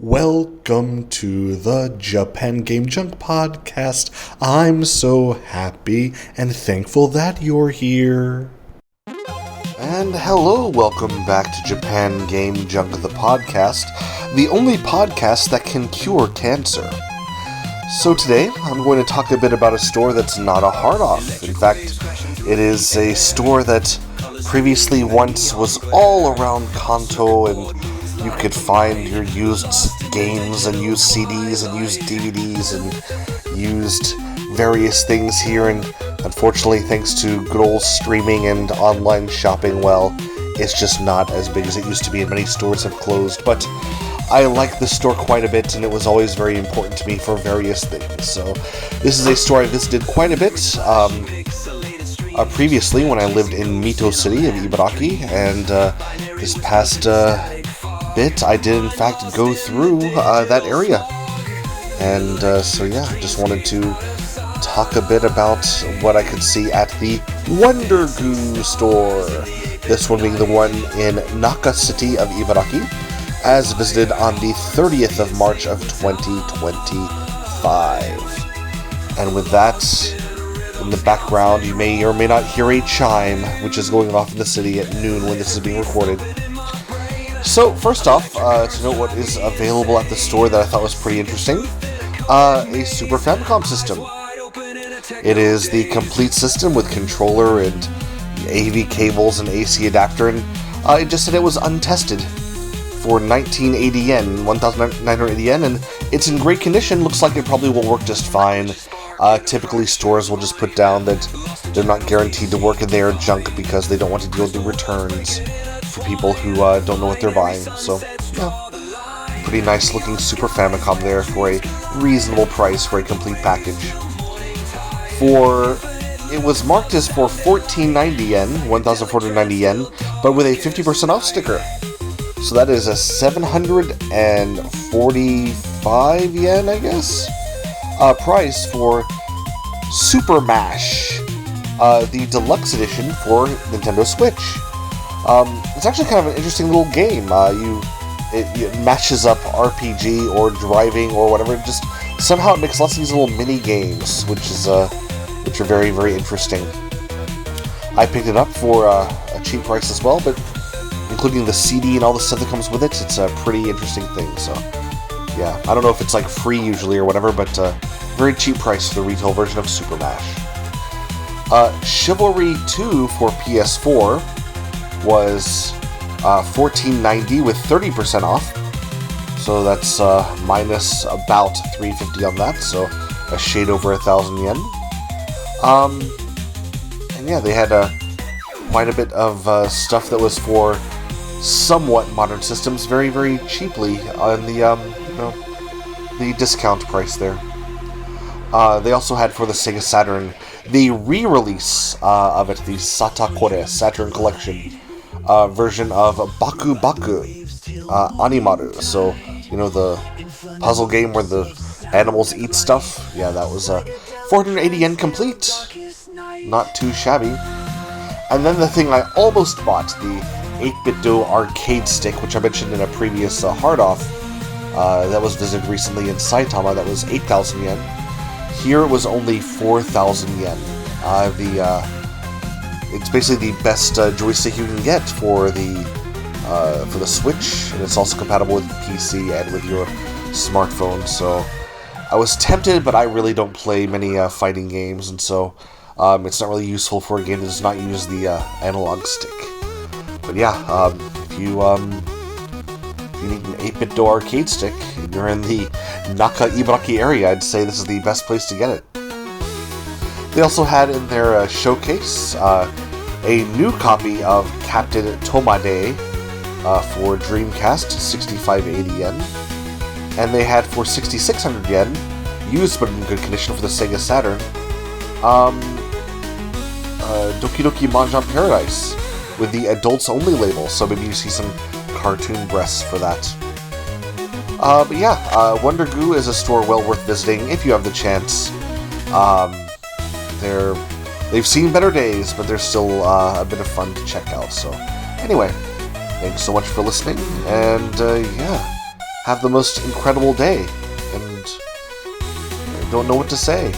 Welcome to the Japan Game Junk podcast. I'm so happy and thankful that you're here. And hello, welcome back to Japan Game Junk, the podcast, the only podcast that can cure cancer. So today, I'm going to talk a bit about a store that's not a hard-off. In fact, it is a store that previously once was all around Kanto, and you could find your used games and used CDs and used DVDs and used various things here, and unfortunately, thanks to good old streaming and online shopping, well, it's just not as big as it used to be, and many stores have closed, but I like this store quite a bit, and it was always very important to me for various things. So this is a store I visited quite a bit previously when I lived in Mito City of Ibaraki, and this past bit I did in fact go through that area. And so yeah, I just wanted to talk a bit about what I could see at the WonderGoo store. This one being the one in Naka City of Ibaraki, as visited on the 30th of March of 2025. And with that, in the background, you may or may not hear a chime, which is going off in the city at noon when this is being recorded. So, first off, to note what is available at the store that I thought was pretty interesting, a Super Famicom system. It is the complete system with controller and AV cables and AC adapter, and it just said it was untested for 1980 yen, 1,980 yen, and it's in great condition. Looks like it probably will work just fine. Typically, stores will just put down that they're not guaranteed to work in their junk because they don't want to deal with the returns for people who don't know what they're buying. So, yeah, pretty nice looking Super Famicom there for a reasonable price for a complete package. It was marked as for 1,490 yen, 1,490 yen, but with a 50% off sticker. So that is a 745 yen, I guess, price for Super Mash, the deluxe edition for Nintendo Switch. It's actually kind of an interesting little game. It matches up RPG or driving or whatever. Just somehow it makes lots of these little mini games, which are very, very interesting. I picked it up for a cheap price as well, but including the CD and all the stuff that comes with it, it's a pretty interesting thing. So, yeah, I don't know if it's like free usually or whatever, but very cheap price for the retail version of Super Mash. Chivalry 2 for PS4 was $14.90 with 30% off. So that's minus about $350 on that, so a shade over 1,000 yen. And yeah, they had quite a bit of stuff that was for somewhat modern systems, very, very cheaply on the discount price there. They also had for the Sega Saturn the re-release of it, the Satakore Saturn Collection version of Baku Baku Animaru. So, the puzzle game where the animals eat stuff. Yeah, that was 480 yen complete. Not too shabby. And then the thing I almost bought, the 8-bit-do arcade stick, which I mentioned in a previous hard-off, that was visited recently in Saitama, that was 8,000 yen. Here it was only 4,000 yen. It's basically the best joystick you can get for the Switch, and it's also compatible with PC and with your smartphone, so I was tempted, but I really don't play many fighting games, and so it's not really useful for a game that does not use the analog stick. But yeah, if you need an 8-bit-do arcade stick and you're in the Naka Ibaraki area, I'd say this is the best place to get it. They also had in their showcase a new copy of Captain Tomade for Dreamcast, 6,580 yen. And they had for 6,600 yen, used but in good condition for the Sega Saturn, Doki Doki Manjan Paradise with the adults only label, so maybe you see some cartoon breasts for that. But yeah, WonderGoo is a store well worth visiting if you have the chance. They've seen better days, but they're still a bit of fun to check out. So anyway, thanks so much for listening, and yeah, have the most incredible day. And I don't know what to say.